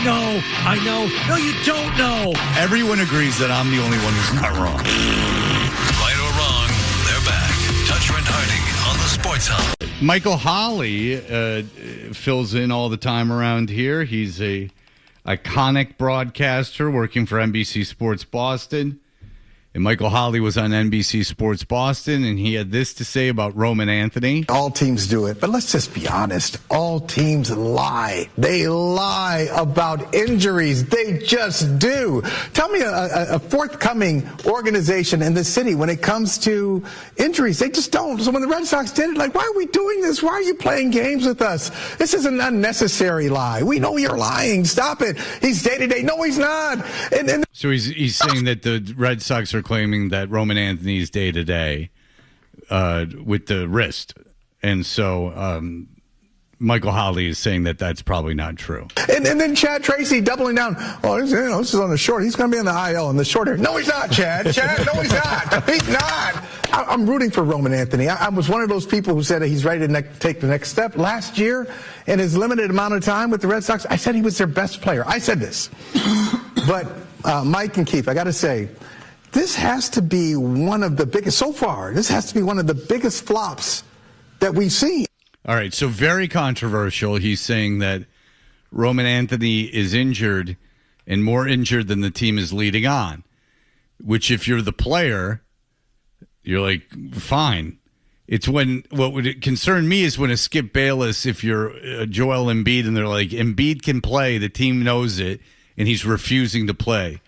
I know. No, you don't know. Everyone agrees that I'm the only one who's not wrong. Right or wrong, they're back. Toucher and Harding on the Sports Hub. Michael Holley fills in all the time around here. He's a iconic broadcaster working for NBC Sports Boston. And Michael Holley was on NBC Sports Boston, and he had this to say about Roman Anthony. All teams do it, but let's just be honest. All teams lie. They lie about injuries. They just do. Tell me a forthcoming organization in this city when it comes to injuries. They just don't. So when the Red Sox did it, like, why are we doing this? Why are you playing games with us? This is an unnecessary lie. We know you're lying. Stop it. He's day-to-day. No, he's not. So he's saying that the Red Sox are claiming that Roman Anthony is day-to-day with the wrist. And so Michael Holley is saying that that's probably not true. And then Chad Tracy doubling down. Oh, this is on the short. He's going to be on the IL in the short hair. No, he's not, Chad. No, he's not. He's not. I'm rooting for Roman Anthony. I was one of those people who said that he's ready to take the next step. Last year, in his limited amount of time with the Red Sox, I said he was their best player. I said this. But Mike and Keith, I got to say, this has to be one of the biggest, so far, this has to be one of the biggest flops that we've seen. All right, so very controversial. He's saying that Roman Anthony is injured and more injured than the team is leading on, which if you're the player, you're like, fine. It's when, what would concern me is when a Skip Bayless, if you're Joel Embiid and they're like, Embiid can play, the team knows it, and he's refusing to play.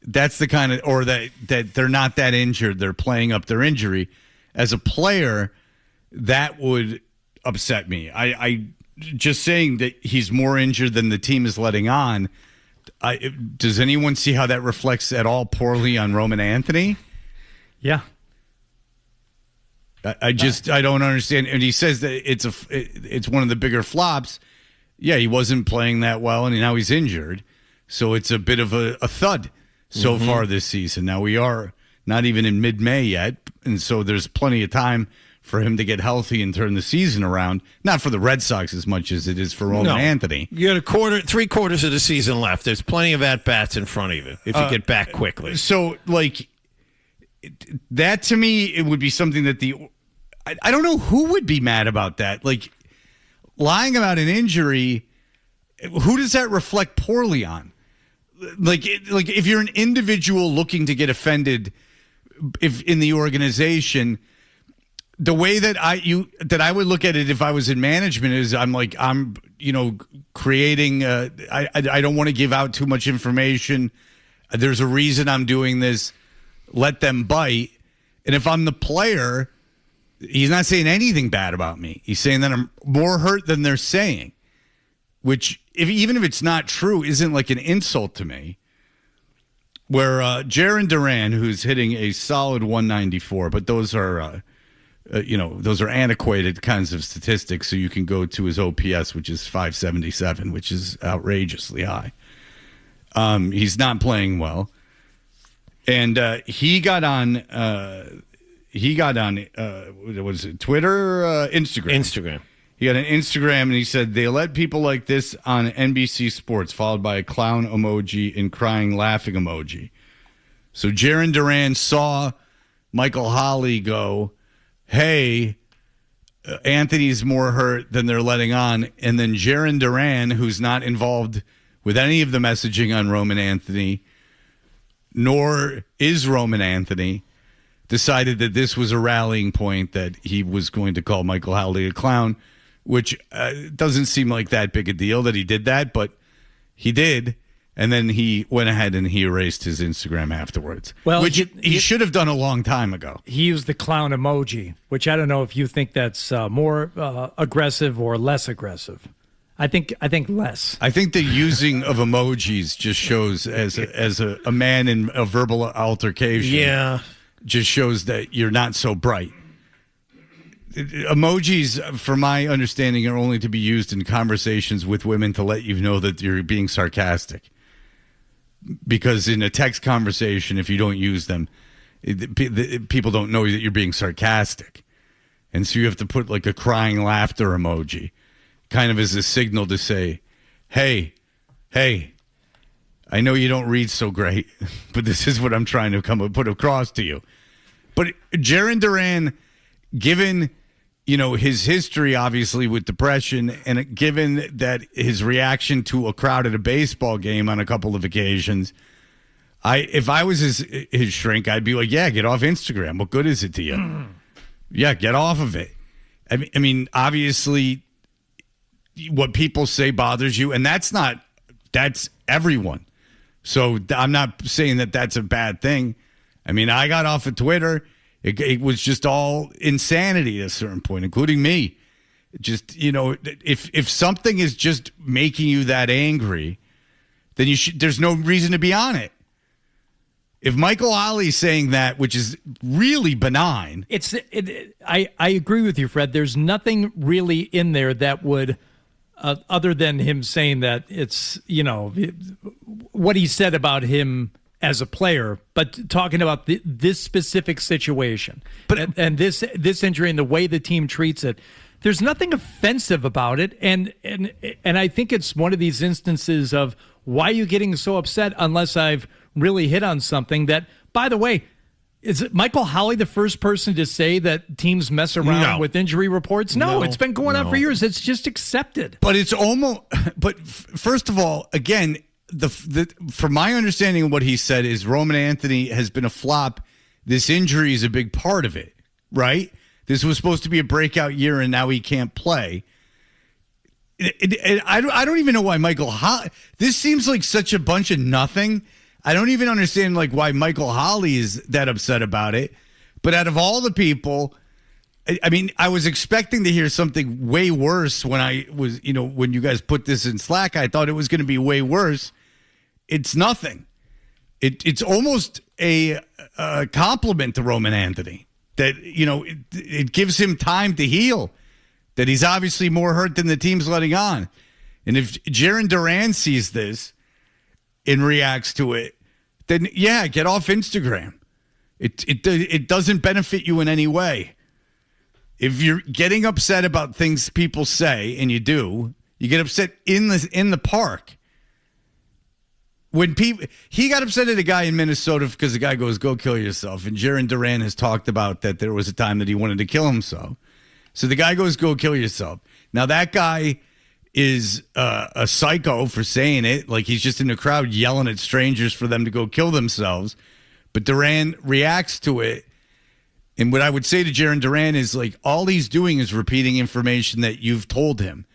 That's the kind of, or that they're not that injured, they're playing up their injury. As a player, that would upset me. I just saying that he's more injured than the team is letting on. Does anyone see how that reflects at all poorly on Roman Anthony? Yeah. I don't understand. And he says that it's one of the bigger flops. Yeah, he wasn't playing that well, and now he's injured. So it's a bit of a thud so far this season. Now we are not even in mid-May yet, and so there's plenty of time for him to get healthy and turn the season around. Not for the Red Sox as much as it is for Roman Anthony. You got three quarters of the season left. There's plenty of at-bats in front of you if you get back quickly. So, like, that to me, it would be something that I don't know who would be mad about that. Like, lying about an injury, who does that reflect poorly on? Like if you're an individual looking to get offended if in the organization, the way that I would look at it if I was in management is I'm creating I don't want to give out too much information. There's a reason I'm doing this. Let them bite. And if I'm the player, he's not saying anything bad about me. He's saying that I'm more hurt than they're saying, which even if it's not true, isn't like an insult to me. Where Jaron Duran, who's hitting a solid 194, but those are those are antiquated kinds of statistics. So you can go to his OPS, which is 577, which is outrageously high. He's not playing well, and he got on. What was it? Twitter, Instagram. He had an Instagram, and he said, they let people like this on NBC Sports, followed by a clown emoji and crying, laughing emoji. So Jaron Duran saw Michael Holley go, hey, Anthony's more hurt than they're letting on. And then Jaron Duran, who's not involved with any of the messaging on Roman Anthony, nor is Roman Anthony, decided that this was a rallying point, that he was going to call Michael Holley a clown, which doesn't seem like that big a deal that he did that, but he did. And then he went ahead and he erased his Instagram afterwards, which he should have done a long time ago. He used the clown emoji, which I don't know if you think that's more aggressive or less aggressive. I think less. I think the using of emojis just shows as a man in a verbal altercation. Yeah. Just shows that you're not so bright. Emojis, from my understanding, are only to be used in conversations with women to let you know that you're being sarcastic. Because in a text conversation, if you don't use them, people don't know that you're being sarcastic. And so you have to put like a crying laughter emoji, kind of as a signal to say, hey, hey, I know you don't read so great, but this is what I'm trying to put across to you. But Jaron Duran, given his history, obviously, with depression, and given that his reaction to a crowd at a baseball game on a couple of occasions, if I was his shrink, I'd be like, yeah, get off Instagram. What good is it to you? Yeah, get off of it. I mean, obviously, what people say bothers you, and that's everyone. So I'm not saying that that's a bad thing. I mean, I got off of Twitter. It was just all insanity at a certain point, including me. Just, if something is just making you that angry, then there's no reason to be on it. If Michael Holley's saying that, which is really benign. I agree with you, Fred. There's nothing really in there that would, other than him saying that it's, what he said about him as a player, but talking about this specific situation and this injury and the way the team treats it, there's nothing offensive about it. And I think it's one of these instances of why are you getting so upset unless I've really hit on something that, by the way, is it Michael Holley the first person to say that teams mess around with injury reports? No, it's been going on for years. It's just accepted. But it's almost. But first of all, again, from my understanding of what he said is Roman Anthony has been a flop. This injury is a big part of it, right? This was supposed to be a breakout year, and now he can't play. I don't even know why Michael Holley. This seems like such a bunch of nothing. I don't even understand why Michael Holley is that upset about it. But out of all the people, I mean, I was expecting to hear something way worse when I was, when you guys put this in Slack. I thought it was going to be way worse. It's nothing. It's almost a compliment to Roman Anthony that, it gives him time to heal, that he's obviously more hurt than the team's letting on. And if Jaron Duran sees this and reacts to it, then yeah, get off Instagram. It doesn't benefit you in any way. If you're getting upset about things people say, and you get upset in the park. When he got upset at a guy in Minnesota because the guy goes, "Go kill yourself," and Jaron Duran has talked about that there was a time that he wanted to kill himself. So the guy goes, "Go kill yourself." Now that guy is a psycho for saying it. Like he's just in the crowd yelling at strangers for them to go kill themselves. But Duran reacts to it. And what I would say to Jaron Duran is all he's doing is repeating information that you've told him.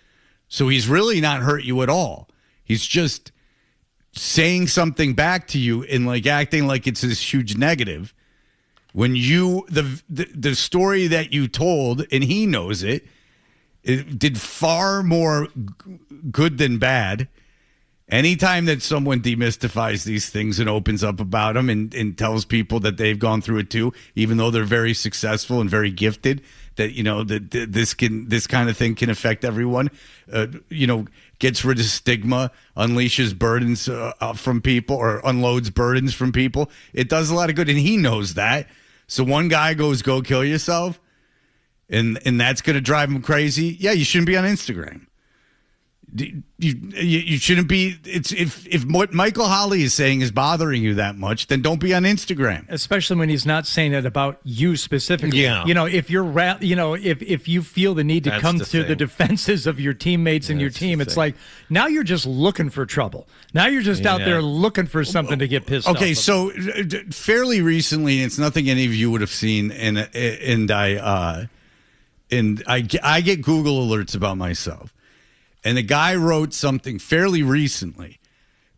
So he's really not hurt you at all. He's just saying something back to you and acting like it's this huge negative. When the story that you told, and he knows it did far more good than bad. Anytime that someone demystifies these things and opens up about them and tells people that they've gone through it too, even though they're very successful and very gifted, that that this kind of thing can affect everyone, gets rid of stigma, unleashes burdens from people, or unloads burdens from people. It does a lot of good, and he knows that. So one guy goes, "Go kill yourself," and that's going to drive him crazy. Yeah, you shouldn't be on Instagram. You shouldn't be. If what Michael Holley is saying is bothering you that much, then don't be on Instagram. Especially when he's not saying it about you specifically. Yeah. If you're, if you feel the need to come to the defenses of your teammates and your team, it's now you're just looking for trouble. Now you're just out there looking for something to get pissed off. Okay, so fairly recently, it's nothing any of you would have seen, and I get Google alerts about myself. And the guy wrote something fairly recently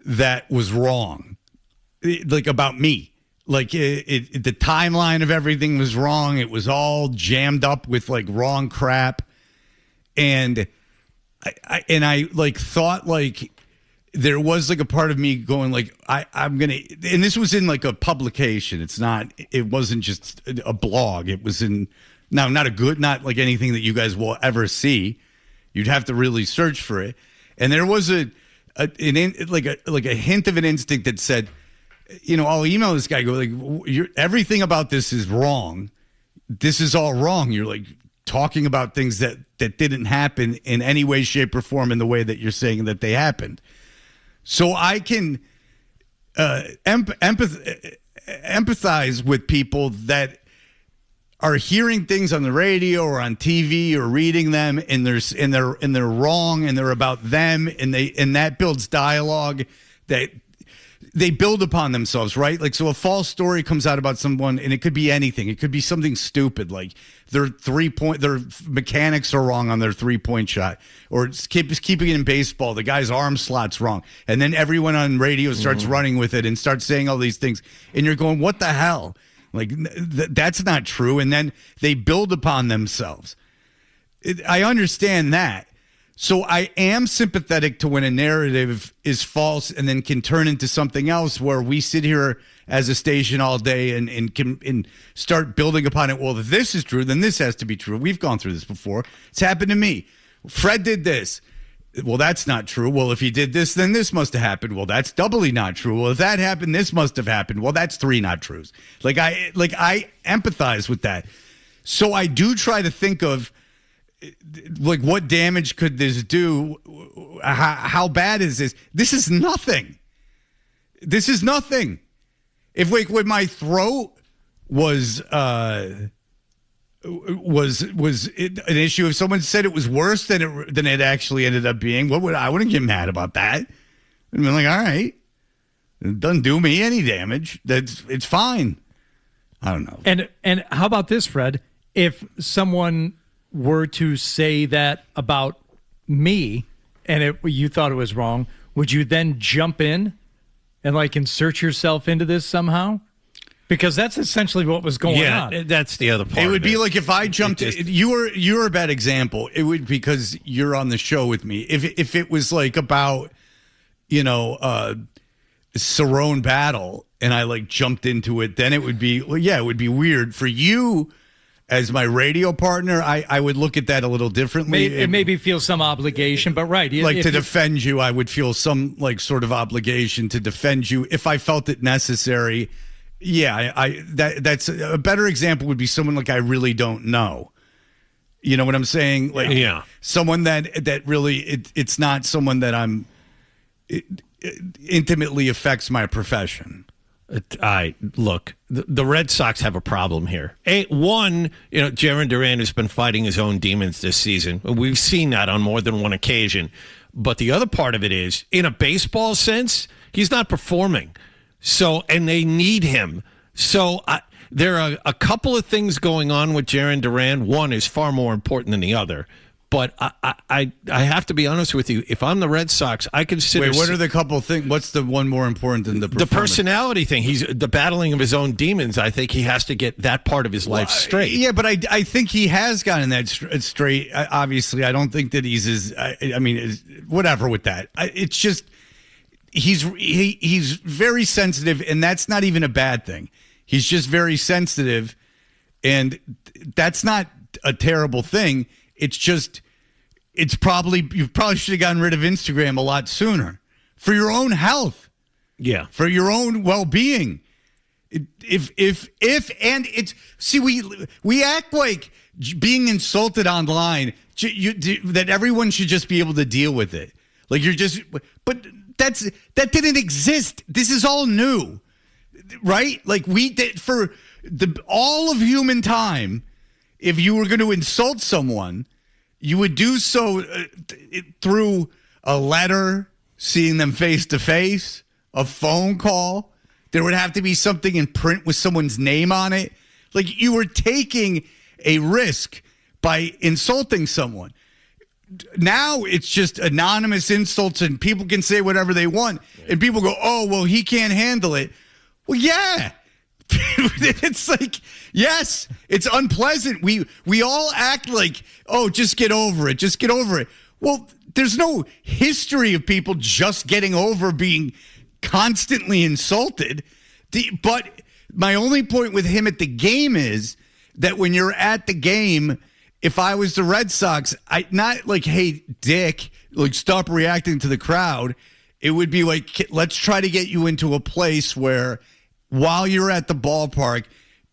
that was wrong, about me. The timeline of everything was wrong. It was all jammed up with wrong crap. And I thought there was a part of me going I'm going to, and this was in a publication. It wasn't just a blog. It was not anything that you guys will ever see. You'd have to really search for it. And there was a hint of an instinct that said, I'll email this guy, everything about this is wrong. This is all wrong. You're talking about things that didn't happen in any way, shape, or form in the way that you're saying that they happened. So I can empathize with people that are hearing things on the radio or on TV or reading them, and they're wrong, and they're about them, and that builds dialogue that they build upon themselves, right? Like, so a false story comes out about someone, and it could be anything. It could be something stupid, like their mechanics are wrong on their 3-point shot, or keeping it in baseball, the guy's arm slot's wrong, and then everyone on radio starts running with it and starts saying all these things, and you're going, what the hell? Like, that's not true. And then they build upon themselves. I understand that. So I am sympathetic to when a narrative is false and then can turn into something else, where we sit here as a station all day and start building upon it. Well, if this is true, then this has to be true. We've gone through this before. It's happened to me. Fred did this. Well, that's not true. Well, if he did this, then this must have happened. Well, that's doubly not true. Well, if that happened, this must have happened. Well, that's 3 not truths. Like I empathize with that. So I do try to think of, like, what damage could this do? How bad is this? This is nothing. This is nothing. If, like, when my throat was an issue, if someone said it was worse than it actually ended up being, I wouldn't get mad about that. I'd be like, all right, it doesn't do me any damage. It's fine. I don't know. And how about this, Fred? If someone were to say that about me and you thought it was wrong, would you then jump in and, like, insert yourself into this somehow? Because that's essentially what was going on. Yeah, that's the other part. It would be like if I jumped. You're a bad example. It would, because you're on the show with me. If it was like about, Cerrone battle, and I, like, jumped into it, then it would be, it would be weird for you. As my radio partner, I would look at that a little differently. It maybe feel some obligation, but right. Like, to defend you, I would feel some, like, sort of obligation to defend you if I felt it necessary. Yeah, that's a better example would be someone like I really don't know. You know what I'm saying? Like, yeah. Someone that really, it's not someone that it intimately affects my profession. Look, the Red Sox have a problem here. One, Jaron Duran has been fighting his own demons this season. We've seen that on more than one occasion. But the other part of it is, in a baseball sense, he's not performing. So, and they need him. So there are a couple of things going on with Jaron Duran. One is far more important than the other. But I have to be honest with you. If I'm the Red Sox, I consider. Wait, what are the couple things? What's the one more important than the performance? The personality thing? He's the battling of his own demons. I think he has to get that part of his life straight. Yeah, but I think he has gotten that straight. Obviously, I don't think that he's as. I mean, whatever with that. It's just he's very sensitive, and that's not even a bad thing. He's just very sensitive, and that's not a terrible thing. It's just, you probably should have gotten rid of Instagram a lot sooner for your own health. Yeah. For your own well-being. We act like being insulted online, that everyone should just be able to deal with it. Like but that didn't exist. This is all new, right? Like, we did for all of human time. If you were going to insult someone, you would do so through a letter, seeing them face to face, a phone call. There would have to be something in print with someone's name on it. Like, you were taking a risk by insulting someone. Now it's just anonymous insults, and people can say whatever they want. And people go, oh, well, he can't handle it. Well, yeah. It's like, yes, it's unpleasant. We all act like, oh, just get over it. Just get over it. Well, there's no history of people just getting over being constantly insulted. But my only point with him at the game is that when you're at the game, if I was the Red Sox, not like, hey, Dick, like, stop reacting to the crowd. It would be like, let's try to get you into a place where while you're at the ballpark,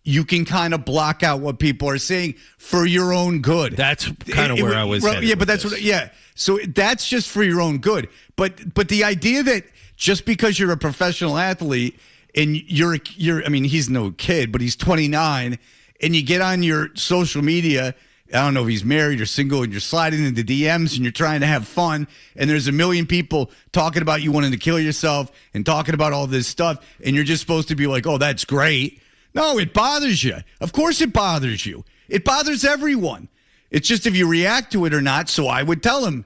you can kind of block out what people are saying for your own good. That's kind of where I was headed. Yeah, but that's what. Yeah, So that's just for your own good. But the idea that just because you're a professional athlete and you're I mean, he's no kid, but he's 29, and you get on your social media, I don't know if he's married or single, and you're sliding into DMs and you're trying to have fun, and there's a million people talking about you wanting to kill yourself and talking about all this stuff, and you're just supposed to be like, oh, that's great. No, it bothers you. Of course it bothers you. It bothers everyone. It's just if you react to it or not. So I would tell him,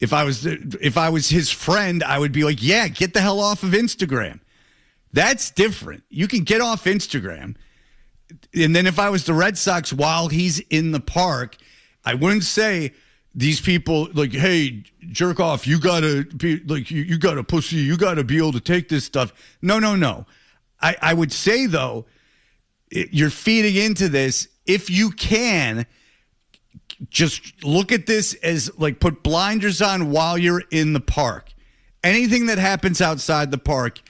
if I was his friend, I would be like, yeah, get the hell off of Instagram. That's different. You can get off Instagram. And then if I was the Red Sox while he's in the park, I wouldn't say these people like, hey, jerk off, you gotta be like, you gotta pussy, you gotta be able to take this stuff. No. I would say, though, you're feeding into this. If you can, just look at this as like put blinders on while you're in the park. Anything that happens outside the park,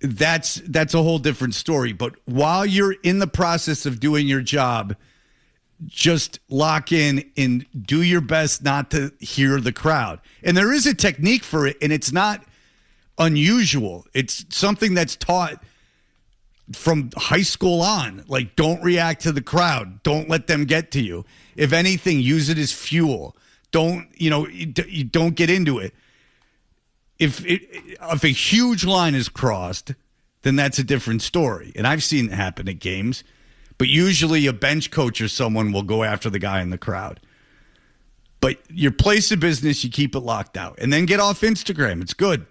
that's a whole different story. But while you're in the process of doing your job, just lock in and do your best not to hear the crowd. And there is a technique for it, and it's not unusual. It's something that's taught from high school on. Like, don't react to the crowd. Don't let them get to you. If anything, use it as fuel. Don't get into it. If a huge line is crossed, then that's a different story. And I've seen it happen at games. But usually a bench coach or someone will go after the guy in the crowd. But your place of business, you keep it locked out. And then get off Instagram. It's good.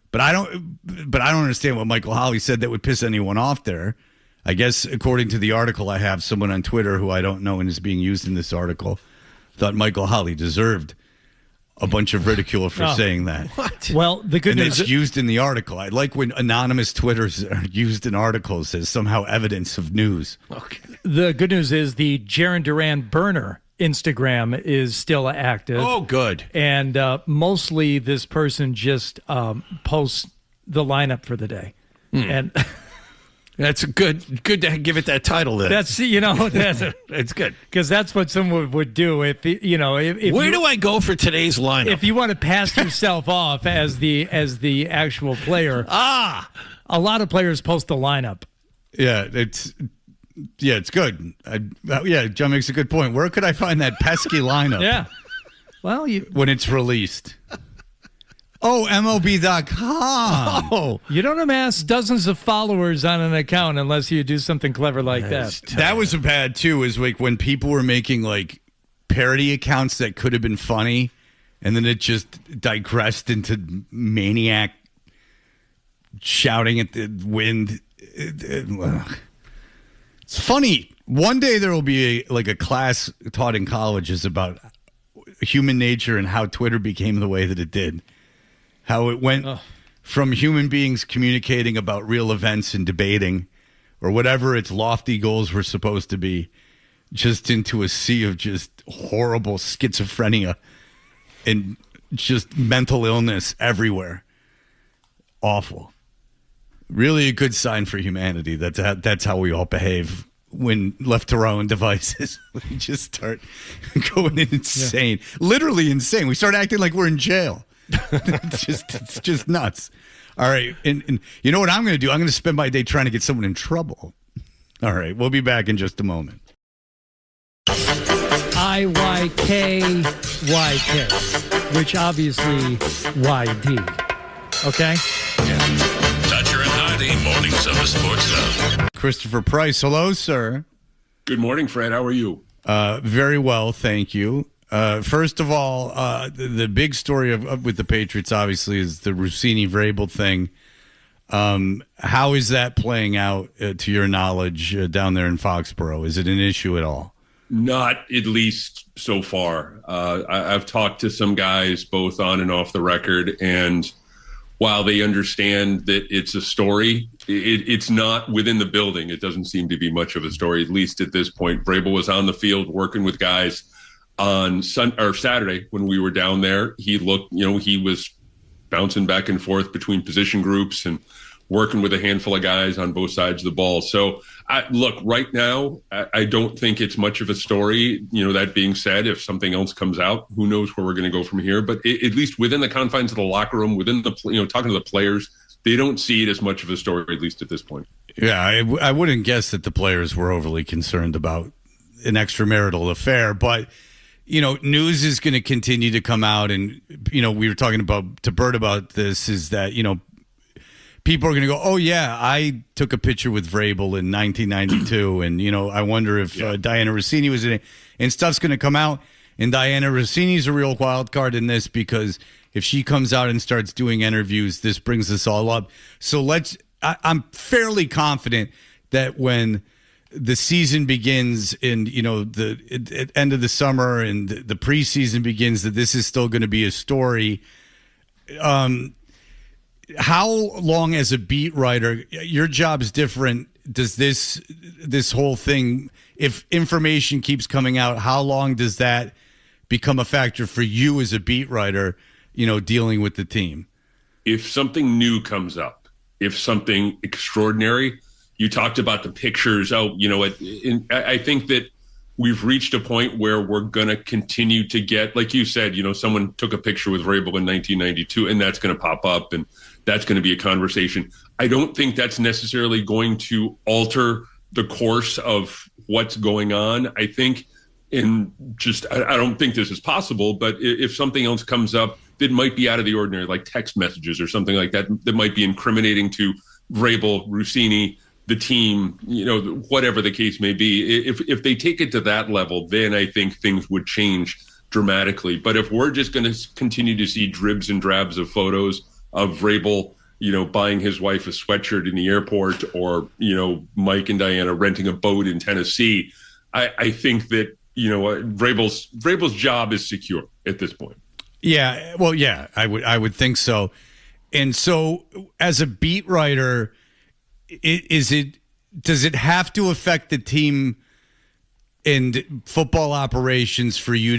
But I don't understand what Michael Holley said that would piss anyone off there. I guess according to the article I have, someone on Twitter who I don't know and is being used in this article thought Michael Holley deserved a bunch of ridicule for saying that. What? Well, the good news is used in the article. I like when anonymous Twitters are used in articles as somehow evidence of news. Okay. The good news is the Jaron Duran burner Instagram is still active. Oh, good. And mostly this person just posts the lineup for the day. And that's good to give it that title then. That's it's good because that's what someone would do if where do I go for today's lineup? If you want to pass yourself off as the actual player, a lot of players post the lineup. Yeah, it's good. John makes a good point. Where could I find that pesky lineup? Yeah, well, when it's released. Oh, MLB.com. Oh, you don't amass dozens of followers on an account unless you do something clever like that. That was bad, too, is like when people were making like parody accounts that could have been funny, and then it just digressed into maniac shouting at the wind. It's funny. One day there will be a class taught in colleges about human nature and how Twitter became the way that it did. How it went from human beings communicating about real events and debating or whatever its lofty goals were supposed to be, just into a sea of just horrible schizophrenia and just mental illness everywhere. Awful. Really a good sign for humanity. That's how we all behave when left to our own devices. We just start going insane. Yeah. Literally insane. We start acting like we're in jail. It's just nuts. All right. And you know what I'm going to do? I'm going to spend my day trying to get someone in trouble. All right. We'll be back in just a moment. IYKYK, which obviously YD. Okay? Toucher and Hardy, mornings of the Sports Hub. Christopher Price. Hello, sir. Good morning, Fred. How are you? Very well, thank you. First of all, the big story with the Patriots, obviously, is the Rossini-Vrabel thing. How is that playing out, to your knowledge, down there in Foxborough? Is it an issue at all? Not at least so far. I've talked to some guys both on and off the record, and while they understand that it's a story, it's not within the building. It doesn't seem to be much of a story, at least at this point. Vrabel was on the field working with guys on Saturday when we were down there. He looked, he was bouncing back and forth between position groups and working with a handful of guys on both sides of the ball. So, look, right now, I don't think it's much of a story. That being said, if something else comes out, who knows where we're going to go from here. But at least within the confines of the locker room, within the, talking to the players, they don't see it as much of a story, at least at this point. Yeah, I wouldn't guess that the players were overly concerned about an extramarital affair, but news is going to continue to come out, and we were talking to Bert about this, is that people are going to go, oh yeah, I took a picture with Vrabel in 1992, and I wonder if Diana Rossini was in it, and stuff's going to come out, and Diana Rossini's a real wild card in this, because if she comes out and starts doing interviews, this brings us all up. So I'm fairly confident that when the season begins in the end of the summer and the preseason begins, that this is still going to be a story. How long as a beat writer, your job's different, does this whole thing, if information keeps coming out, how long does that become a factor for you as a beat writer, dealing with the team? If something new comes up, if something extraordinary, you talked about the pictures. I think that we've reached a point where we're going to continue to get, like you said, someone took a picture with Vrabel in 1992, and that's going to pop up, and that's going to be a conversation. I don't think that's necessarily going to alter the course of what's going on. I think, I don't think this is possible, but if something else comes up that might be out of the ordinary, like text messages or something like that, that might be incriminating to Vrabel, Rossini, the team, whatever the case may be. If they take it to that level, then I think things would change dramatically. But if we're just going to continue to see dribs and drabs of photos of Vrabel, buying his wife a sweatshirt in the airport, or, Mike and Diana renting a boat in Tennessee, I think that, Vrabel's job is secure at this point. Yeah. Well, yeah, I would think so. And so as a beat writer, does it have to affect the team and football operations for you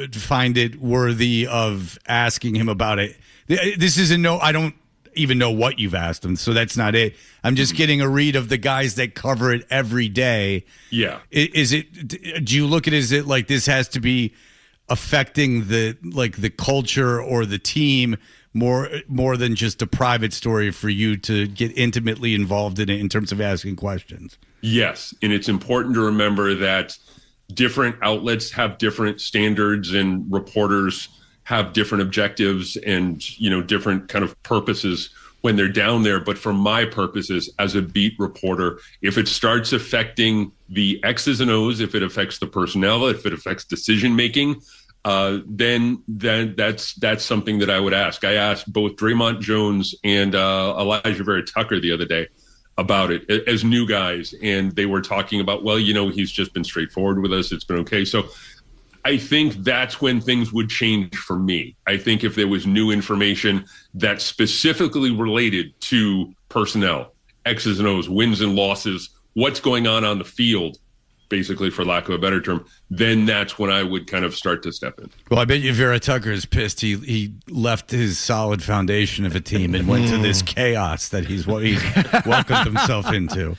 to find it worthy of asking him about it? This is I don't even know what you've asked him, so that's not it. I'm just getting a read of the guys that cover it every day. Yeah. Do you look at it as it like this has to be affecting the culture or the team more than just a private story for you to get intimately involved in it in terms of asking questions? Yes. And it's important to remember that different outlets have different standards, and reporters have different objectives and, different kind of purposes when they're down there. But for my purposes as a beat reporter, if it starts affecting the X's and O's, if it affects the personnel, if it affects decision-making, then that's something that I would ask. I asked both Draymond Jones and Elijah Vera Tucker the other day about it as new guys, and they were talking about, he's just been straightforward with us. It's been okay. So I think that's when things would change for me. I think if there was new information that specifically related to personnel, X's and O's, wins and losses, what's going on the field, basically, for lack of a better term, then that's when I would kind of start to step in. Well, I bet you Vera Tucker is pissed. He left his solid foundation of a team and went to this chaos that he's welcomed himself into.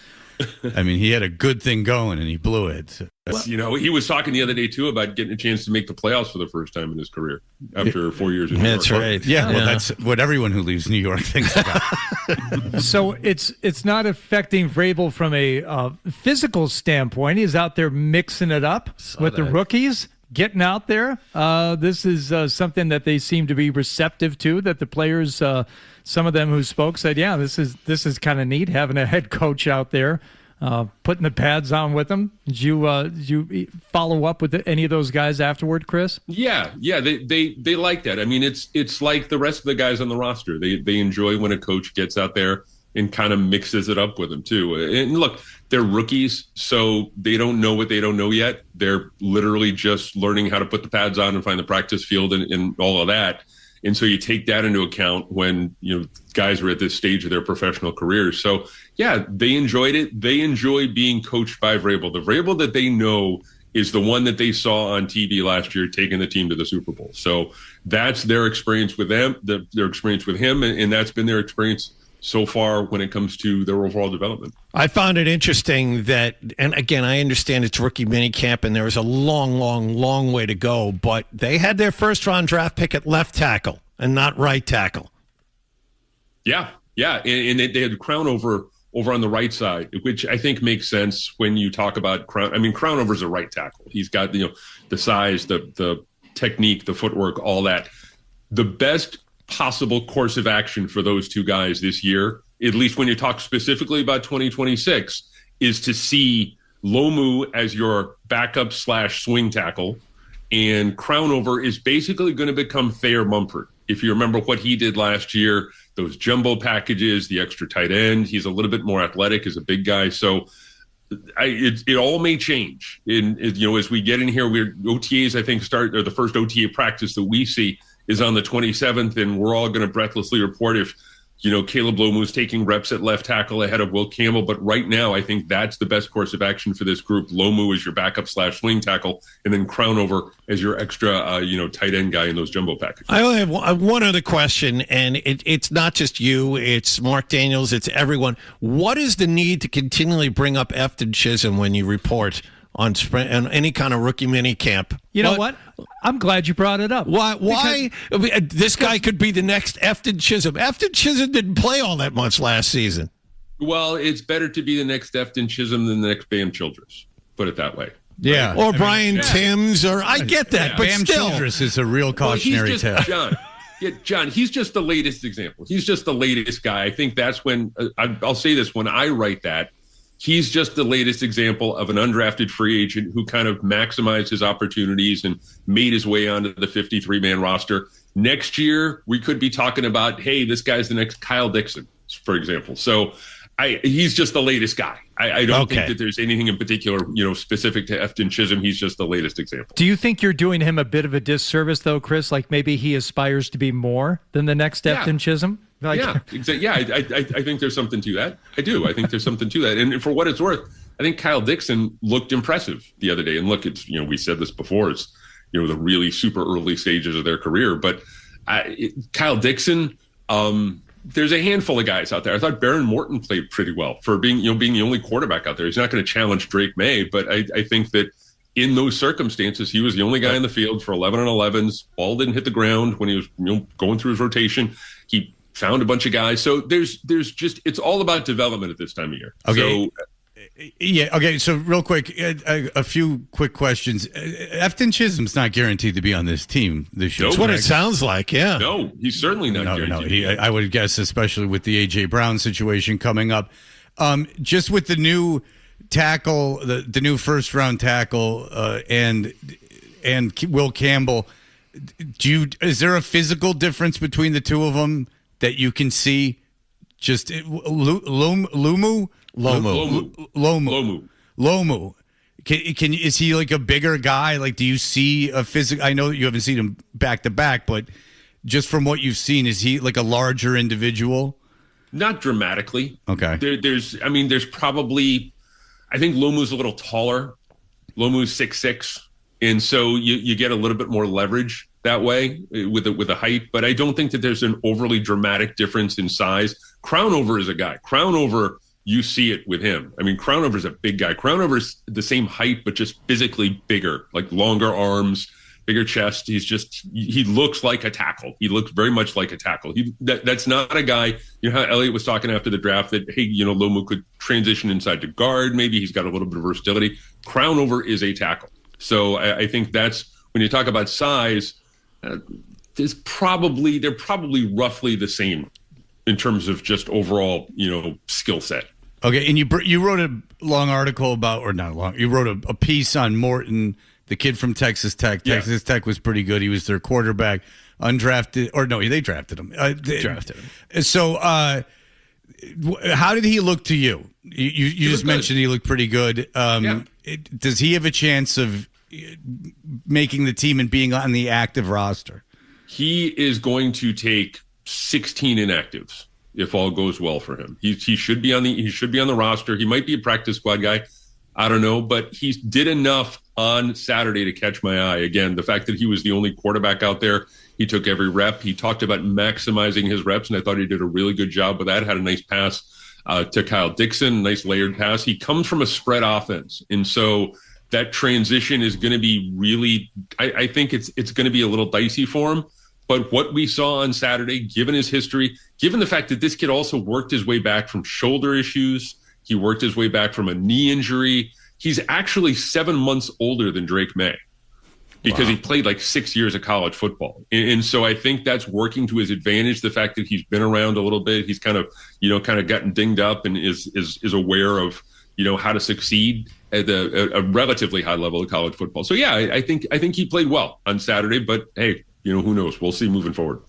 I mean, he had a good thing going and he blew it. He was talking the other day too about getting a chance to make the playoffs for the first time in his career after 4 years in New York. That's right. Yeah, well, that's what everyone who leaves New York thinks about. So it's not affecting Vrabel from a physical standpoint. He's out there mixing it up with the rookies, getting out there. This is something that they seem to be receptive to, that the players, some of them who spoke said, yeah, this is kind of neat, having a head coach out there, putting the pads on with them. Did you follow up with any of those guys afterward, Chris? Yeah, they like that. I mean, it's like the rest of the guys on the roster. They enjoy when a coach gets out there and kind of mixes it up with them too. And look, they're rookies, so they don't know what they don't know yet. They're literally just learning how to put the pads on and find the practice field and all of that. And so you take that into account when, guys are at this stage of their professional careers. So, yeah, they enjoyed it. They enjoy being coached by Vrabel. The Vrabel that they know is the one that they saw on TV last year taking the team to the Super Bowl. So that's their experience with them, their experience with him, and that's been their experience so far when it comes to their overall development. I found it interesting that, and again, I understand it's rookie minicamp and there is a long way to go, but they had their first-round draft pick at left tackle and not right tackle. Yeah, and they had Crownover over on the right side, which I think makes sense when you talk about Crown. I mean, Crownover's a right tackle. He's got the size, the technique, the footwork, all that. The best possible course of action for those two guys this year, at least when you talk specifically about 2026, is to see Lomu as your backup / swing tackle, and Crownover is basically going to become Thayer Mumford. If you remember what he did last year, those jumbo packages, the extra tight end, he's a little bit more athletic as a big guy. So it all may change. As we get in here, OTAs, I think, or the first OTA practice that we see is on the 27th, and we're all going to breathlessly report if, Caleb Lomu's taking reps at left tackle ahead of Will Campbell. But right now, I think that's the best course of action for this group. Lomu is your backup / swing tackle, and then Crownover as your extra, tight end guy in those jumbo packages. I only have one other question, and it's not just you. It's Mark Daniels. It's everyone. What is the need to continually bring up Efton Chisholm when you report on any kind of rookie mini camp? You know what? I'm glad you brought it up. Why? This guy could be the next Efton Chisholm. Efton Chisholm didn't play all that much last season. Well, it's better to be the next Efton Chisholm than the next Bam Childress. Put it that way. Yeah. Or Brian Timms, or I get that, but Bam still. Childress is a real cautionary tale. John, he's just the latest example. He's just the latest guy. I think that's when, I'll say this, when I write that, he's just the latest example of an undrafted free agent who kind of maximized his opportunities and made his way onto the 53-man roster. Next year, we could be talking about, hey, this guy's the next Kyle Dixon, for example. So he's just the latest guy. I don't think that there's anything in particular, specific to Efton Chisholm. He's just the latest example. Do you think you're doing him a bit of a disservice, though, Chris? Like maybe he aspires to be more than the next Efton Chisholm? Exactly. Yeah, I think there's something to that. I do. I think there's something to that. And for what it's worth, I think Kyle Dixon looked impressive the other day. And look, it's we said this before. It's the really super early stages of their career. But Kyle Dixon, there's a handful of guys out there. I thought Baron Morton played pretty well for being the only quarterback out there. He's not going to challenge Drake May, but I think that in those circumstances, he was the only guy in the field for 11 and 11s. Ball didn't hit the ground when he was going through his rotation. He found a bunch of guys. So there's just, it's all about development at this time of year. Okay. So real quick, a few quick questions. Efton Chisholm's not guaranteed to be on this team this year. That's what it sounds like, yeah. No, he's certainly not guaranteed. No, I would guess, especially with the A.J. Brown situation coming up. Just with the new tackle, the new first-round tackle, and Will Campbell, is there a physical difference between the two of them that you can see? Just Lomu. Is he like a bigger guy? Like, do you see a physical? I know that you haven't seen him back to back, but just from what you've seen, is he like a larger individual? Not dramatically. Okay. There's probably, I think Lomu's a little taller. Lomu's 6'6", and so you get a little bit more leverage that way with the height, but I don't think that there's an overly dramatic difference in size. Crownover is a guy. Crownover, you see it with him. I mean, Crownover's a big guy. Crownover's the same height, but just physically bigger, like longer arms, bigger chest. He looks like a tackle. He looks very much like a tackle. That's not a guy, how Elliott was talking after the draft that, hey, Lomu could transition inside to guard. Maybe he's got a little bit of versatility. Crownover is a tackle. So I think that's, when you talk about size, they're probably roughly the same in terms of just overall, skill set. Okay, and you wrote a long article about, or not long, you wrote a piece on Morton, the kid from Texas Tech. Texas Tech was pretty good. He was their quarterback, undrafted, or no, they drafted him. Drafted him. So, how did he look to you? You just mentioned he looked pretty good. Does he have a chance of making the team and being on the active roster? He is going to take 16 inactives if all goes well for him. He should be on the roster. He might be a practice squad guy. I don't know, but he did enough on Saturday to catch my eye. Again, the fact that he was the only quarterback out there, he took every rep. He talked about maximizing his reps, and I thought he did a really good job with that. Had a nice pass to Kyle Dixon, nice layered pass. He comes from a spread offense, and so that transition is going to be really, I think it's going to be a little dicey for him. But what we saw on Saturday, given his history, given the fact that this kid also worked his way back from shoulder issues, he worked his way back from a knee injury. He's actually 7 months older than Drake May because he played like 6 years of college football. And so I think that's working to his advantage. The fact that he's been around a little bit, he's kind of gotten dinged up and is aware of, how to succeed at a relatively high level of college football. So yeah, I think he played well on Saturday, but hey, who knows? We'll see moving forward.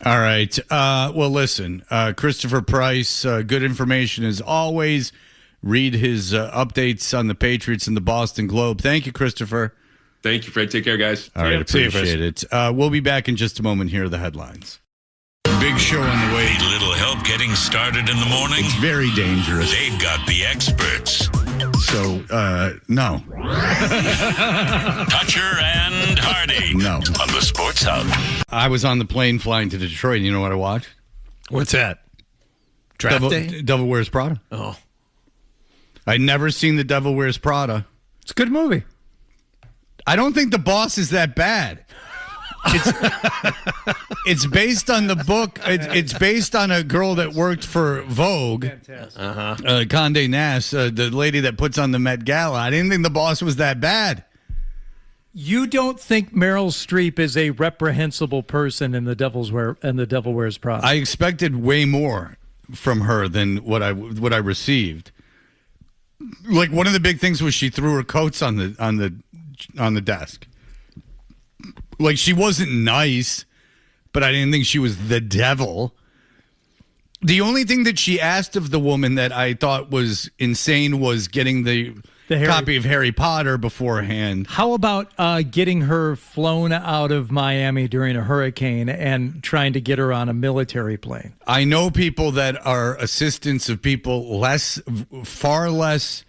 All right. Well, listen, Christopher Price, good information as always. Read his updates on the Patriots and the Boston Globe. Thank you, Christopher. Thank you, Fred. Take care, guys. All right, appreciate it. We'll be back in just a moment. Here are the headlines. Big show on the way. Need a little help getting started in the morning? It's very dangerous. They've got the experts. So, no. Toucher and Hardy. No. On the Sports Hub. I was on the plane flying to Detroit. You know what I watched? What's that? Draft Day? Devil Wears Prada. Oh. I'd never seen The Devil Wears Prada. It's a good movie. I don't think The Boss is that bad. It's based on the book. It's based on a girl that worked for Vogue. Condé Nast, the lady that puts on the Met Gala. I didn't think The Boss was that bad. You don't think Meryl Streep is a reprehensible person in The Devil Wears Prada? I expected way more from her than what I received. Like, one of the big things was she threw her coats on the desk. Like, she wasn't nice, but I didn't think she was the devil. The only thing that she asked of the woman that I thought was insane was getting the copy of Harry Potter beforehand. How about getting her flown out of Miami during a hurricane and trying to get her on a military plane? I know people that are assistants of people far less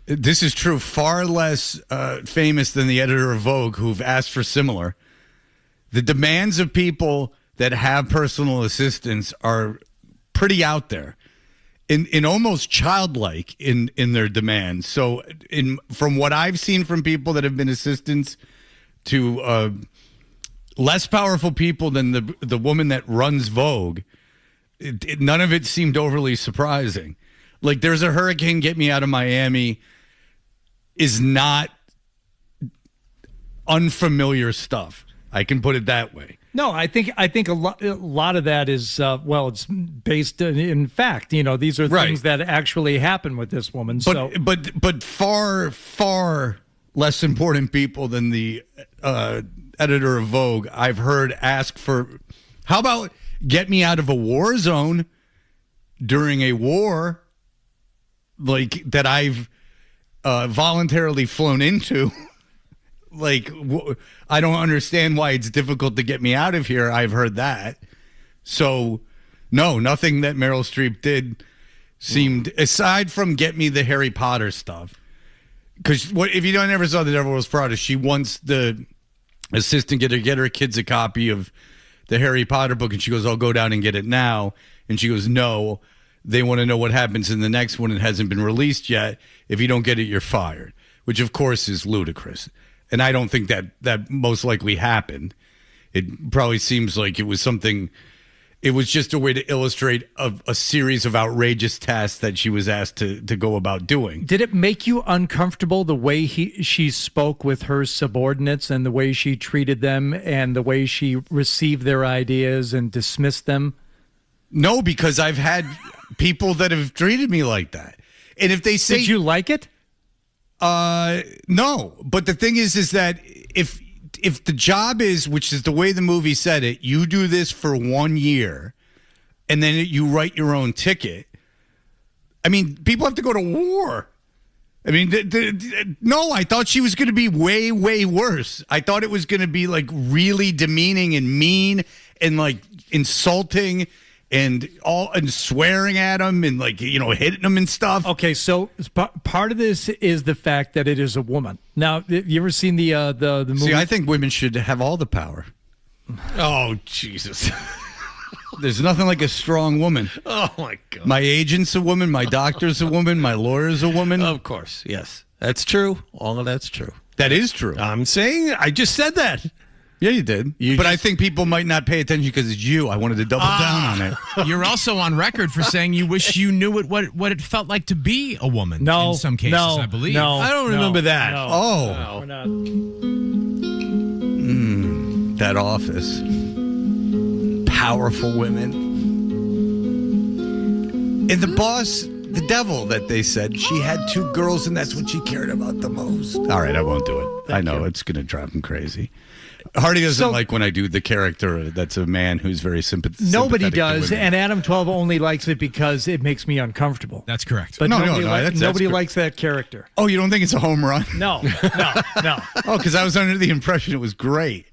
famous than the editor of Vogue who've asked for similar. The demands of people that have personal assistants are pretty out there and almost childlike in their demands. So from what I've seen from people that have been assistants to less powerful people than the woman that runs Vogue, none of it seemed overly surprising. Like, there's a hurricane, get me out of Miami is not unfamiliar stuff. I can put it that way. No, I think a lot of that is it's based in fact. These are things that actually happen with this woman. But far less important people than the editor of Vogue I've heard ask for. How about get me out of a war zone during a war like that I've voluntarily flown into? Like, I don't understand why it's difficult to get me out of here. I've heard that. So, no, nothing that Meryl Streep did seemed, aside from get me the Harry Potter stuff. Because if you never saw The Devil Wears Prada, she wants the assistant get her kids a copy of the Harry Potter book, and she goes, I'll go down and get it now. And she goes, no, they want to know what happens in the next one. It hasn't been released yet. If you don't get it, you're fired, which, of course, is ludicrous. And I don't think that most likely happened. It probably seems like it was something. It was just a way to illustrate a series of outrageous tasks that she was asked to go about doing. Did it make you uncomfortable the way she spoke with her subordinates and the way she treated them and the way she received their ideas and dismissed them? No, because I've had people that have treated me like that. And if they say, did you like it? No, but the thing is that if the job is, which is the way the movie said it, you do this for 1 year and then you write your own ticket. I mean, people have to go to war. I mean, no, I thought she was going to be way, way worse. I thought it was going to be like really demeaning and mean and like insulting and swearing at him and hitting him and stuff. Okay, so part of this is the fact that it is a woman. Now, you ever seen the movie? See, I think women should have all the power. Oh, Jesus. There's nothing like a strong woman. Oh, my God. My agent's a woman. My doctor's a woman. My lawyer's a woman. Of course, yes. That's true. All of that's true. That is true. I'm saying, I just said that. Yeah, you did. But I think people might not pay attention because it's you. I wanted to double down on it. You're also on record for saying you wish you knew what it felt like to be a woman. No, in some cases, I believe. No, I don't remember that. No, Oh. we're not. That office. Powerful women. And the boss, the devil that they said, she had 2 girls and that's what she cared about the most. All right, I won't do it. I know it's going to drive him crazy. Hardy doesn't like when I do the character that's a man who's very sympathetic. Nobody does, to women. and Adam 12 only likes it because it makes me uncomfortable. That's correct. But nobody that's likes that character. Oh, you don't think it's a home run? No. Oh, because I was under the impression it was great.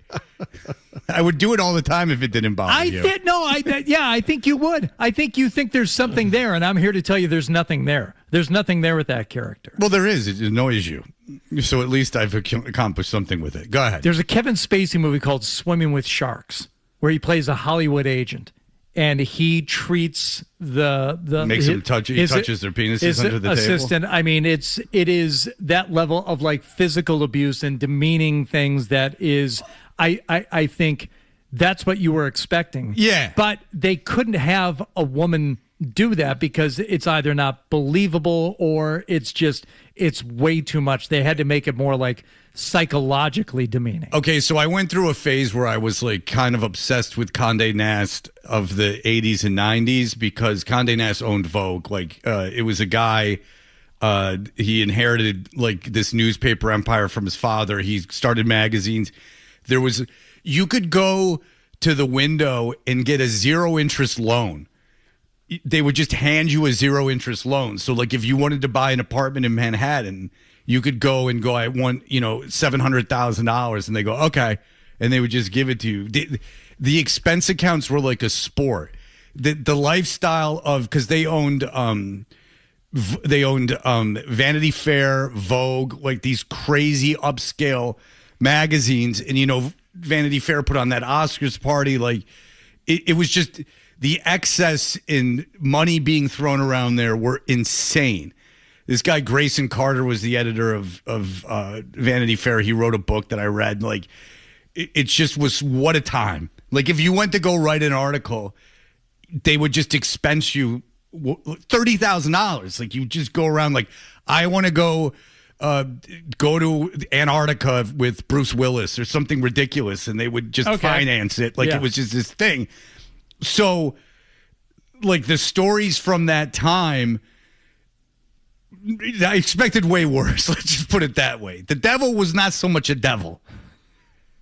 I would do it all the time if it didn't bother you. I think you would. I think you think there's something there, and I'm here to tell you there's nothing there. There's nothing there with that character. Well, there is. It annoys you. So at least I've accomplished something with it. Go ahead. There's a Kevin Spacey movie called Swimming with Sharks where he plays a Hollywood agent, and he treats he touches their penises under the assistant. table. I mean, it is that level of like physical abuse and demeaning things that is. I think that's what you were expecting. Yeah. But they couldn't have a woman do that because it's either not believable or it's way too much. They had to make it more like psychologically demeaning. Okay, so I went through a phase where I was like kind of obsessed with Condé Nast of the 80s and 90s because Condé Nast owned Vogue. Like it was a guy, he inherited like this newspaper empire from his father. He started magazines. You could go to the window and get a 0 interest loan. They would just hand you a 0 interest loan. So like if you wanted to buy an apartment in Manhattan, you could go, I want, $700,000 and they go, okay. And they would just give it to you. The expense accounts were like a sport. The lifestyle of, cause they owned Vanity Fair, Vogue, like these crazy upscale magazines. And, Vanity Fair put on that Oscars party. Like it was just the excess in money being thrown around there were insane. This guy, Grayson Carter, was the editor of Vanity Fair. He wrote a book that I read. Like, it just was what a time. Like, if you went to go write an article, they would just expense you $30,000. Like, you just go around like, I want to go to Antarctica with Bruce Willis or something ridiculous, and they would just finance it. Like, it was just this thing. So, like, the stories from that time, I expected way worse. Let's just put it that way. The devil was not so much a devil.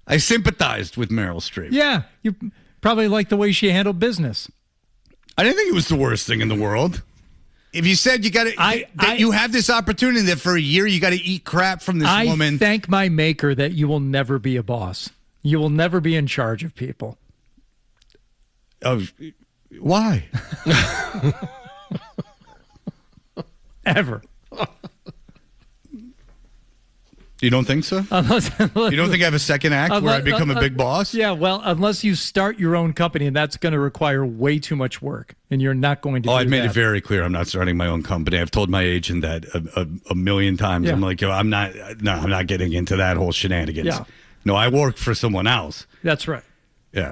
I sympathized with Meryl Streep. Yeah, you probably like the way she handled business. I didn't think it was the worst thing in the world. If you said you have this opportunity that for a year you got to eat crap from this woman. I thank my maker that you will never be a boss. You will never be in charge of people. Why? Ever. You don't think so? You don't think I have a second act where I become a big boss? Yeah, well, unless you start your own company, and that's going to require way too much work, and you're not going to do I've made that. it very clear I'm not starting my own company. I've told my agent that a million times. Yeah. I'm like, I'm not getting into that whole shenanigans. Yeah. No, I work for someone else. That's right. Yeah.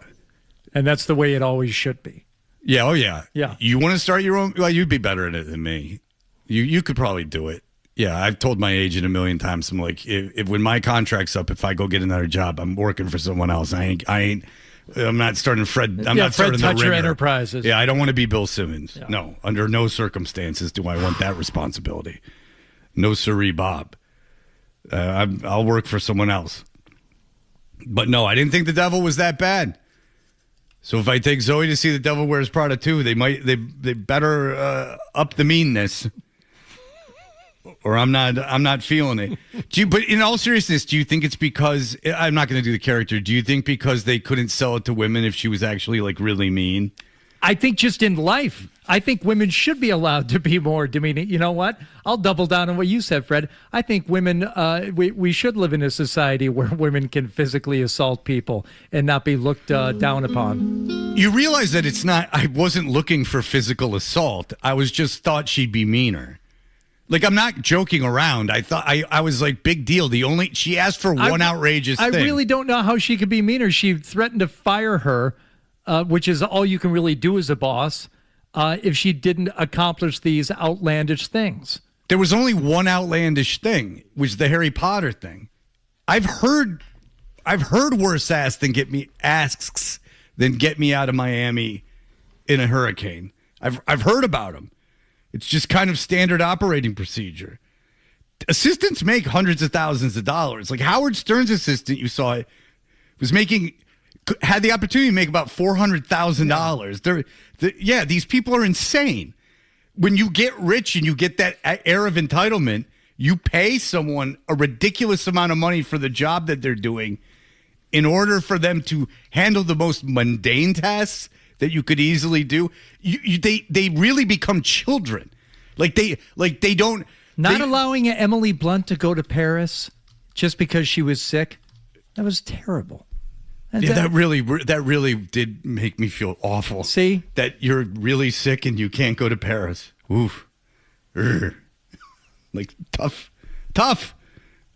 And that's the way it always should be. Yeah, oh yeah. Yeah. You want to start your own? Well, you'd be better at it than me. You could probably do it. Yeah, I've told my agent a million times. I'm like, if when my contract's up, if I go get another job, I'm working for someone else. I'm not starting Fred. I'm not starting Fred the Ringer. Enterprises. Yeah, I don't want to be Bill Simmons. Yeah. No, under no circumstances do I want that responsibility. No siree, Bob. I'll work for someone else. But no, I didn't think the devil was that bad. So if I take Zoe to see The Devil Wears Prada 2, they better up the meanness. Or I'm not feeling it. But in all seriousness, do you think it's because I'm not going to do the character? Do you think because they couldn't sell it to women if she was actually like really mean? I think just in life, I think women should be allowed to be more demeaning. You know what? I'll double down on what you said, Fred. I think women, we should live in a society where women can physically assault people and not be looked down upon. You realize that it's not, I wasn't looking for physical assault. I was just thought she'd be meaner. Like, I'm not joking around. I thought I was like, big deal. She asked for one outrageous thing. I really don't know how she could be meaner. She threatened to fire her, which is all you can really do as a boss, if she didn't accomplish these outlandish things. There was only one outlandish thing, which was the Harry Potter thing. I've heard worse asks than get me out of Miami in a hurricane. I've heard about them. It's just kind of standard operating procedure. Assistants make hundreds of thousands of dollars. Like Howard Stern's assistant, you saw it, had the opportunity to make about $400,000. Yeah, these people are insane. When you get rich and you get that air of entitlement, you pay someone a ridiculous amount of money for the job that they're doing in order for them to handle the most mundane tasks that you could easily do. They really become children. They don't. Not allowing Emily Blunt to go to Paris just because she was sick. That was terrible. Yeah, that really did make me feel awful. See? That you're really sick and you can't go to Paris. Oof. Like, tough.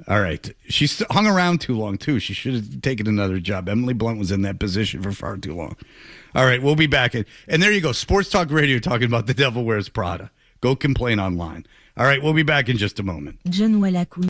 All right. She hung around too long, too. She should have taken another job. Emily Blunt was in that position for far too long. All right, we'll be back. And there you go. Sports Talk Radio talking about The Devil Wears Prada. Go complain online. All right, we'll be back in just a moment.